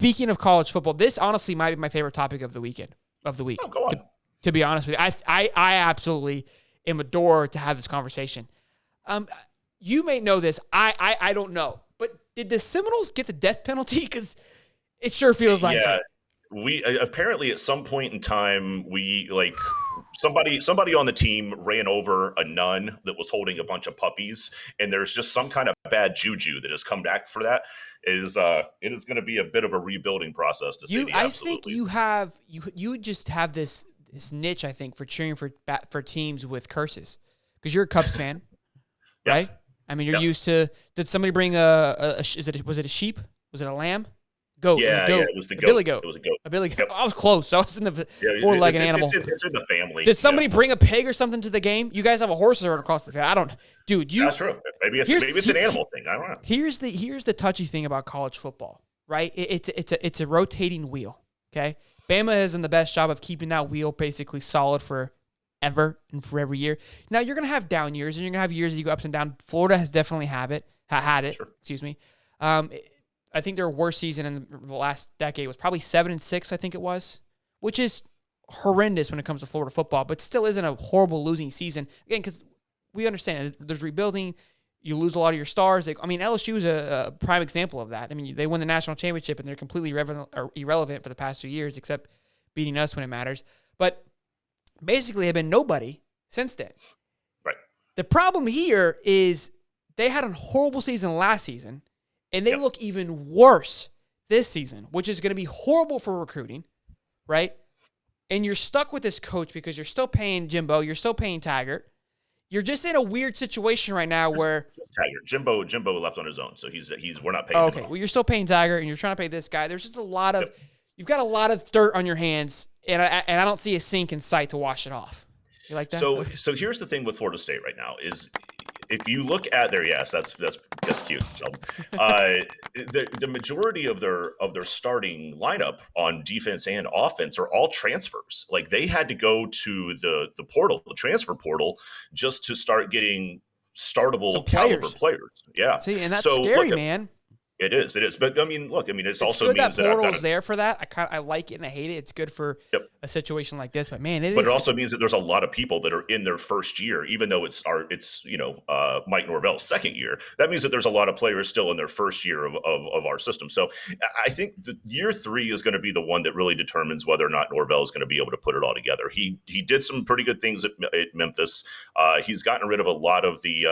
speaking of college football, this honestly might be my favorite topic of the week. Oh, go on. To be honest with you, I absolutely am adored to have this conversation. You may know this. I don't know. But did the Seminoles get the death penalty? Because it sure feels like it. We apparently at some point in time somebody on the team ran over a nun that was holding a bunch of puppies, and there's just some kind of bad juju that has come back for that. It is going to be a bit of a rebuilding process to say the I absolute think you just have this niche, I think, for cheering for teams with curses, because you're a Cubs fan, right? I mean, you're used to. Did somebody bring was it a sheep? Was it a lamb? Goat. It was the goat. Billy goat. It was a goat. A billy goat. Yep. I was close. I was in the four-legged animal. It's in the family. Did somebody bring a pig or something to the game? You guys have a horse that run across the field. I don't. Dude, That's true. Maybe it's an animal thing. I don't know. Here's the touchy thing about college football, right? It's a rotating wheel. Okay, Bama has done the best job of keeping that wheel basically solid for ever and for every year. Now you're gonna have down years, and you're gonna have years that you go ups and down. Florida has definitely had it. Sure. Excuse me. I think their worst season in the last decade was probably 7-6. I think it was, which is horrendous when it comes to Florida football, but still isn't a horrible losing season. Again, because we understand there's rebuilding. You lose a lot of your stars. LSU is a prime example of that. I mean, they won the national championship, and they're completely irrelevant for the past 2 years, except beating us when it matters. But basically, have been nobody since then. Right. The problem here is they had a horrible season last season, and they look even worse this season, which is going to be horrible for recruiting, right? And you're stuck with this coach because you're still paying Jimbo, you're still paying Taggart. You're just in a weird situation right now where Taggart, Jimbo left on his own, so we're not paying him. Okay, well, you're still paying Taggart, and you're trying to pay this guy. There's just a lot of you've got a lot of dirt on your hands, and I don't see a sink in sight to wash it off. You like that? So here's the thing with Florida State right now is, if you look at their that's cute, Sheldon. The majority of their starting lineup on defense and offense are all transfers. Like, they had to go to the portal, the transfer portal, just to start getting startable caliber players. Yeah. See, and that's scary, man. It is. But I mean, it's also good means that portal's there for that. I like it and I hate it. It's good for a situation like this. But man, it also means that there's a lot of people that are in their first year, even though it's Mike Norvell's second year. That means that there's a lot of players still in their first year of our system. So I think the year 3 is going to be the one that really determines whether or not Norvell is going to be able to put it all together. He did some pretty good things at Memphis. He's gotten rid of a lot of the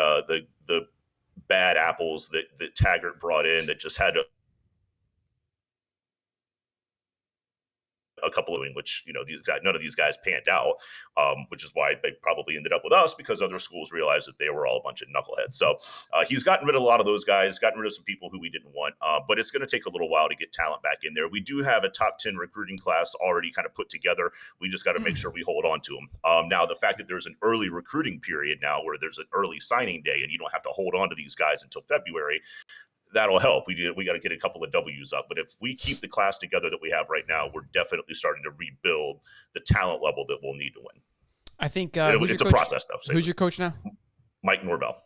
bad apples that Taggart brought in that just had a couple of which none of these guys panned out, which is why they probably ended up with us, because other schools realized that they were all a bunch of knuckleheads. So he's gotten rid of a lot of those guys, gotten rid of some people who we didn't want, but it's going to take a little while to get talent back in there. We do have a top 10 recruiting class already kind of put together. We just got to make sure we hold on to them. Now, the fact that there's an early recruiting period now where there's an early signing day and you don't have to hold on to these guys until February, that'll help. We got to get a couple of W's up. But if we keep the class together that we have right now, we're definitely starting to rebuild the talent level that we'll need to win. I think it's a process, though. Who's your coach now? Mike Norvell.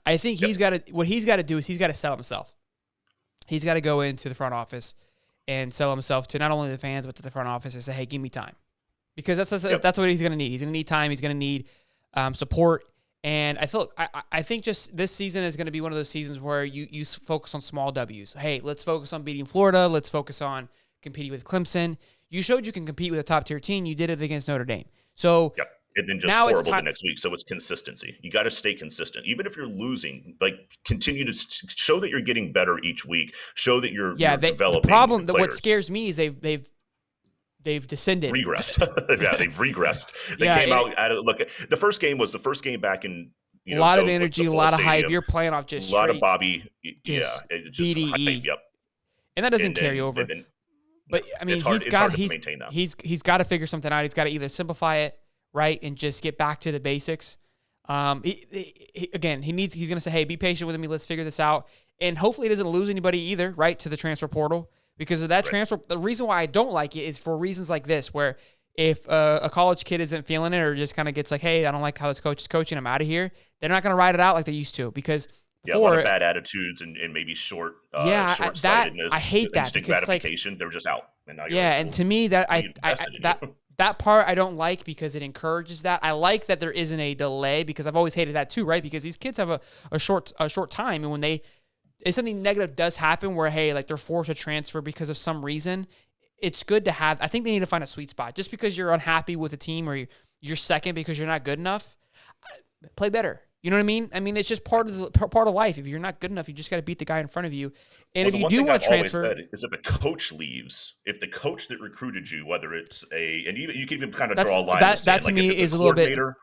I think he's got to do is he's got to sell himself. He's got to go into the front office and sell himself to not only the fans but to the front office and say, "Hey, give me time," because that's what he's going to need. He's going to need time. He's going to need support. And I think just this season is going to be one of those seasons where you focus on small W's. Hey, let's focus on beating Florida. Let's focus on competing with Clemson. You showed you can compete with a top-tier team. You did it against Notre Dame. So and then just horrible the next week. So it's consistency. You got to stay consistent. Even if you're losing, continue to show that you're getting better each week. Show that you're developing. The problem, what scares me is they've descended. Regressed. They've regressed. They came out at it. Look, the first game was the first game back in a lot of energy, a lot of hype. You're playing off just a lot of Bobby. Just BDE. Hype, and that doesn't carry over. But I mean, he's got to figure something out. He's got to either simplify it, right, and just get back to the basics. He's going to say, "Hey, be patient with me. Let's figure this out." And hopefully, he doesn't lose anybody either, right, to the transfer portal. Because of that transfer, the reason why I don't like it is for reasons like this, where if a college kid isn't feeling it or just kind of gets like, hey, I don't like how this coach is coaching, I'm out of here, they're not going to ride it out like they used to. Because Yeah, a lot before. of bad attitudes and maybe Yeah, short-sightedness, I hate that instant because it's like, gratification. They're just out, and now you're yeah, like, and well, to me we invested in you. that part I don't like because it encourages that. I like that there isn't a delay because I've always hated that too, right? Because these kids have a short time, and when if something negative does happen where, hey, like they're forced to transfer because of some reason, it's good to have. I think they need to find a sweet spot. Just because you're unhappy with a team or you're second because you're not good enough, play better. You know what I mean? I mean, it's just part of life. If you're not good enough, you just got to beat the guy in front of you. And Well, if the you one do thing want I've to always transfer, said is if a coach leaves, if the coach that recruited you, whether it's and even you can even kind of that's draw a line in the that sand, to like if me it's a is a little bit coordinator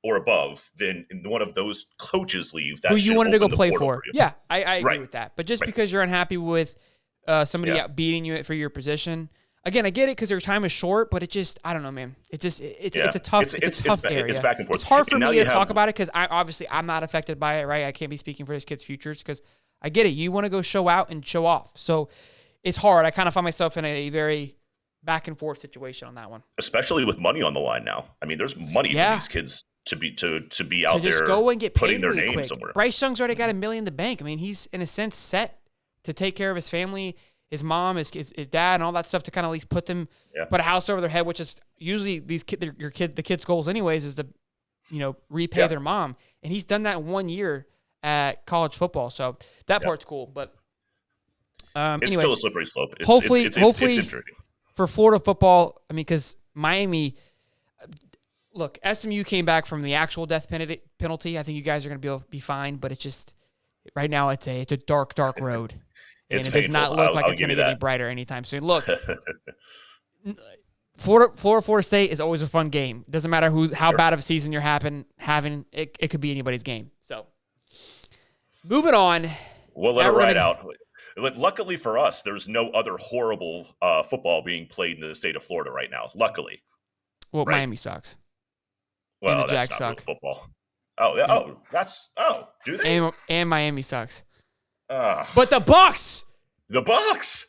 or above, then one of those coaches leave, who that you should wanted to go open the play portal for for. you. Yeah, I agree Right. with that. But just Right. because you're unhappy with somebody Yeah. out beating you for your position, again, I get it because their time is short. But I don't know, man. It's Yeah. a tough area. It's back and forth. It's hard for And now me you to talk have about it because I'm not affected by it, right? I can't be speaking for this kid's futures because I get it. You want to go show out and show off, so it's hard. I kind of find myself in a very back and forth situation on that one. especially with money on the line now. I mean, there's money for Yeah. these kids to be To out just there go and get putting paid their really name quick. somewhere. Bryce Young's already got $1 million in the bank. I mean, he's in a sense set to take care of his family, his mom, his dad, and all that stuff to kind of at least put a house over their head, which is usually the kids' goals anyways, is to repay their mom, and he's done that in 1 year at college football. So that part's cool, but It's anyways, still a slippery slope. Hopefully, It's intriguing. for Florida football, I mean, because Miami. Look, SMU came back from the actual death penalty. I think you guys are going to be fine, but it's just right now it's a dark road, and It's it does not painful. look like I'll it's going give to you get any that. brighter anytime soon. Look, Florida State is always a fun game. It doesn't matter how bad of a season you're having. It could be anybody's game. So, moving on. We'll let it ride out. Luckily for us, there's no other horrible football being played in the state of Florida right now. Luckily. Well, Right. Miami sucks. Well, And the that's Jags not real suck. football. Oh, yeah. Do they? And Miami sucks. Ah. But the Bucks. The Bucks.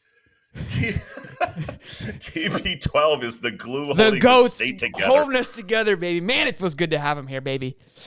TB12 is the glue The holding the goats state together. holding us together, baby. Man, it feels good to have them here, baby.